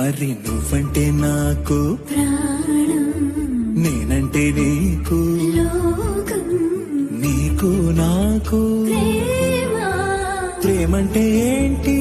మరి నువ్వంటే నాకు ప్రాణం, నేనంటే నీకు లోకం, నీకు నాకు ప్రేమ. ప్రేమంటే ఏంటి